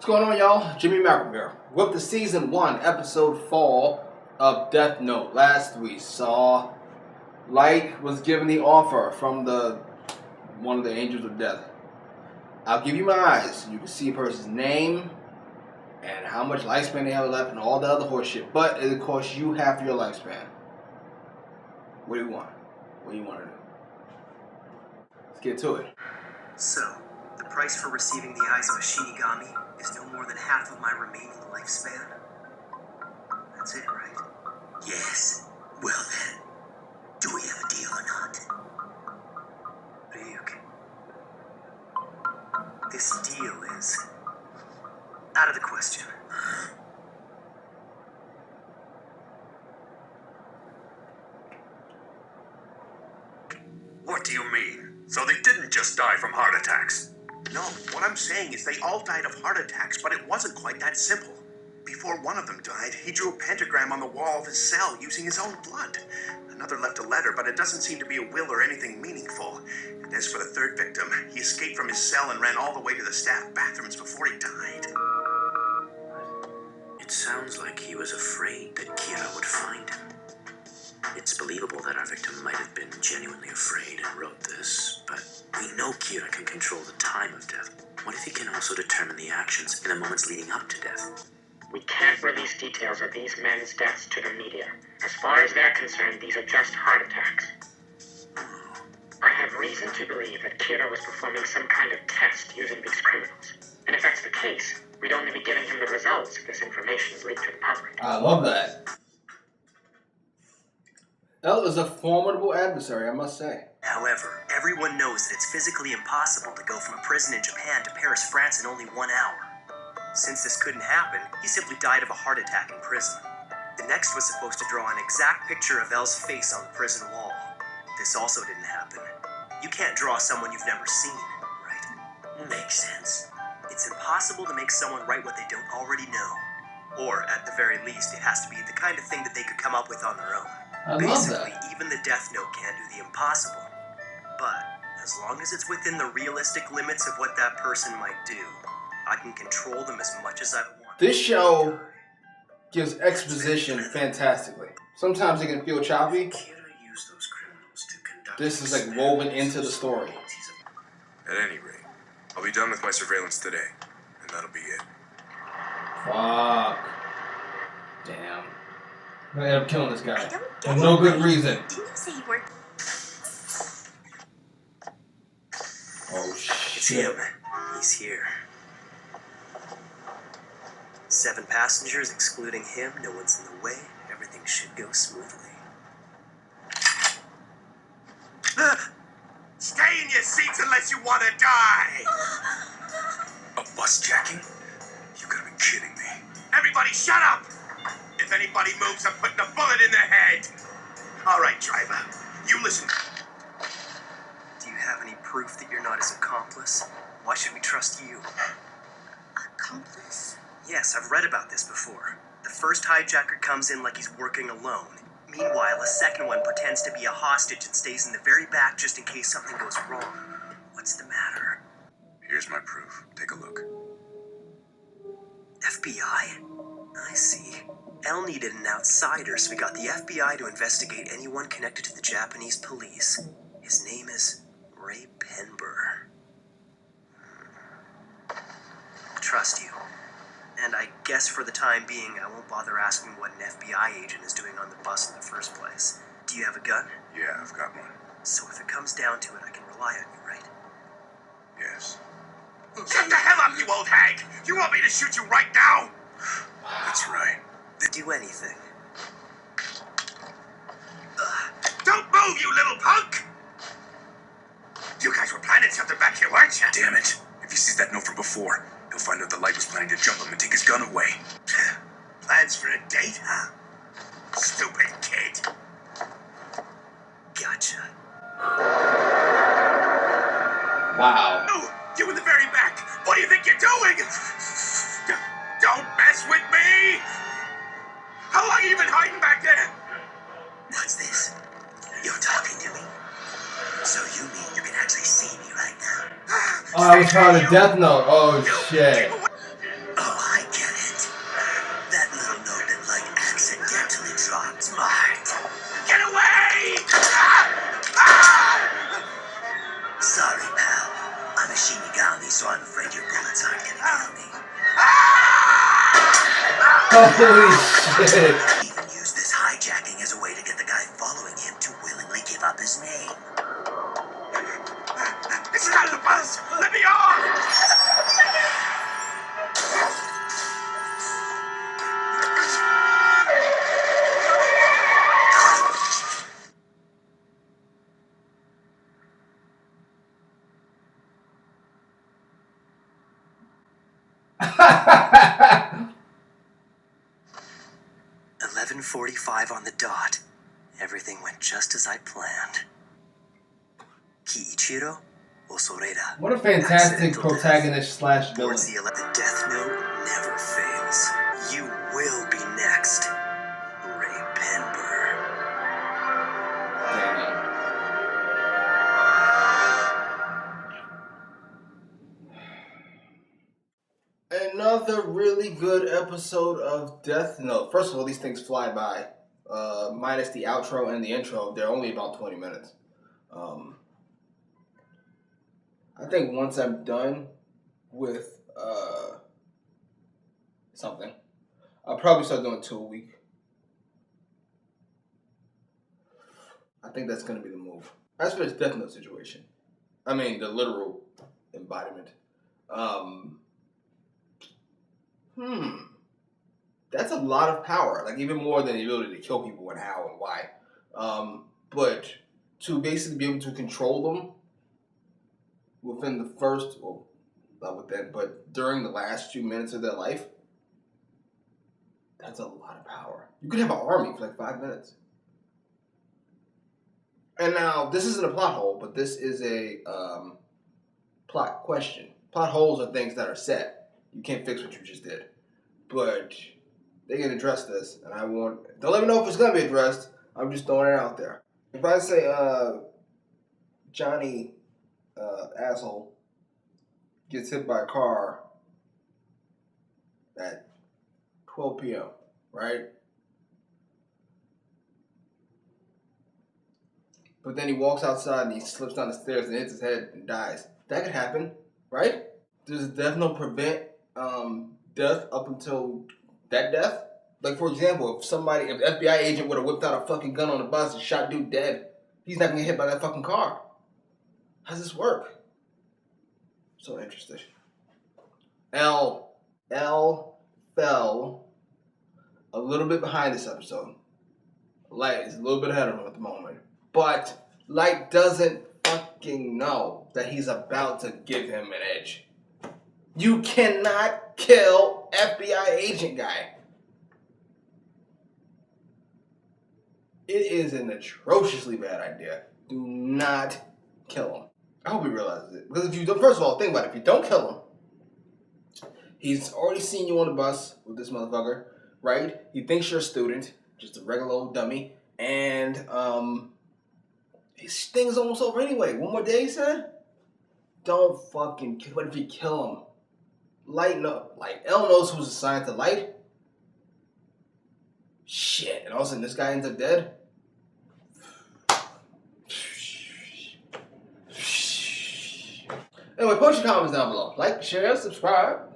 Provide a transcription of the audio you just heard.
What's going on, y'all? Jimmy Malcolm here with the season 1, episode 4 of Death Note. Last we saw Light was given the offer from one of the angels of death. I'll give you my eyes. You can see a person's name and how much lifespan they have left and all the other horse shit. But it costs you half your lifespan. What do you want? What do you want to do? Let's get to it. So, the price for receiving the eyes of a Shinigami is no more than half of my remaining lifespan? That's it, right? Yes. Well then, do we have a deal or not? Ryuk. This deal is out of the question. What do you mean? So they didn't just die from heart attacks? No, what I'm saying is they all died of heart attacks, but it wasn't quite that simple. Before one of them died, he drew a pentagram on the wall of his cell using his own blood. Another left a letter, but it doesn't seem to be a will or anything meaningful. And as for the third victim, he escaped from his cell and ran all the way to the staff bathrooms before he died. It sounds like he was afraid that Kira would find him. It's believable that our victim might have been genuinely afraid and wrote this, but we know Kira can control the time of death. What if he can also determine the actions in the moments leading up to death? We can't release details of these men's deaths to the media. As far as they're concerned, these are just heart attacks. I have reason to believe that Kira was performing some kind of test using these criminals. And if that's the case, we'd only be giving him the results if this information is leaked to the public. I love that. L is a formidable adversary, I must say. However, everyone knows that it's physically impossible to go from a prison in Japan to Paris, France in only 1 hour. Since this couldn't happen, he simply died of a heart attack in prison. The next was supposed to draw an exact picture of L's face on the prison wall. This also didn't happen. You can't draw someone you've never seen, right? Makes sense. It's impossible to make someone write what they don't already know. Or, at the very least, it has to be the kind of thing that they could come up with on their own. I love Basically, that. even the Death Note can't do the impossible. But, as long as it's within the realistic limits of what that person might do, I can control them as much as I want. This show gives exposition fantastically. Sometimes it can feel choppy. Kira used those criminals to conduct This is like woven into the story. At any rate, I'll be done with my surveillance today, and that'll be it. Fuck. Damn. I'm gonna end up killing this guy. I don't get For no it. good reason. Didn't you say you weren't? Oh It's shit. him. He's here. 7 passengers, excluding him. No one's in the way. Everything should go smoothly. Stay in your seats unless you want to die! A bus jacking? You gotta be kidding me. Everybody shut up! If anybody moves, I'm putting a bullet in their head! Alright, driver, you listen. Do you have any proof that you're not his accomplice? Why should we trust you? Accomplice? Yes, I've read about this before. The first hijacker comes in like he's working alone. Meanwhile, a second one pretends to be a hostage and stays in the very back just in case something goes wrong. What's the matter? Here's my proof. Take a look. FBI? I see. El needed an outsider, so we got the FBI to investigate anyone connected to the Japanese police. His name is Ray Penber. Trust you. And I guess for the time being, I won't bother asking what an FBI agent is doing on the bus in the first place. Do you have a gun? Yeah, I've got one. So if it comes down to it, I can rely on you, right? Yes. Shut the hell up, you old hag! You want me to shoot you right now? That's right. Do anything. Don't move, you little punk! You guys were planning something back here, weren't you? Damn it. If he sees that note from before, he'll find out the Light was planning to jump him and take his gun away. Plans for a date, huh? Stupid kid. Gotcha. Wow. Oh, you in the very back! What do you think you're doing? Don't mess with me! How long have you been hiding back there? What's this? You're talking to me. So you mean you can actually see me right now? Oh, I was trying to Death Note. Oh shit. Smart. Get away! Sorry, pal. I'm a Shinigami, so I'm afraid your bullets aren't gonna kill me. Holy shit. Even use this hijacking as a way to get the guy following him to willingly give up his name. This is out of the bus! Let me off! 11:45 on the dot. Everything went just as I planned. Kiichiro Osoreda. What a fantastic Accidental death. protagonist slash villain. Towards the Death Note never fails. You will be next, Ray Penber. Another really good episode of Death Note. First of all, these things fly by. Minus the outro and the intro, they're only about 20 minutes. I think once I'm done with something, I'll probably start doing 2 a week. I think that's going to be the move. As for this Death Note situation, I mean, the literal embodiment. That's a lot of power. Like, even more than the ability to kill people and how and why. But to basically be able to control them within the first, well, not with that, but during the last few minutes of their life, that's a lot of power. You could have an army for like 5 minutes. And now, this isn't a plot hole, but this is a plot question. Plot holes are things that are set. You can't fix what you just did. But they can address this, and don't let me know if it's going to be addressed. I'm just throwing it out there. If I say, Johnny, asshole, gets hit by a car at 12 p.m., right? But then he walks outside and he slips down the stairs and hits his head and dies. That could happen, right? Does Death Note prevent death up until that death? Like, for example, if an FBI agent would have whipped out a fucking gun on the bus and shot dude dead, he's not gonna get hit by that fucking car. How does this work? So interested. L fell a little bit behind this episode. Light is a little bit ahead of him at the moment. But Light doesn't fucking know that he's about to give him an edge. You cannot kill FBI agent guy. It is an atrociously bad idea. Do not kill him. I hope he realizes it. Because if you don't, first of all, think about it. If you don't kill him, he's already seen you on the bus with this motherfucker, right? He thinks you're a student, just a regular old dummy, and his thing is almost over anyway. One more day, he said? Don't fucking kill him. What if you kill him? L knows who's assigned to Light. Shit, and all of a sudden this guy ends up dead? Anyway, post your comments down below. Like, share, subscribe.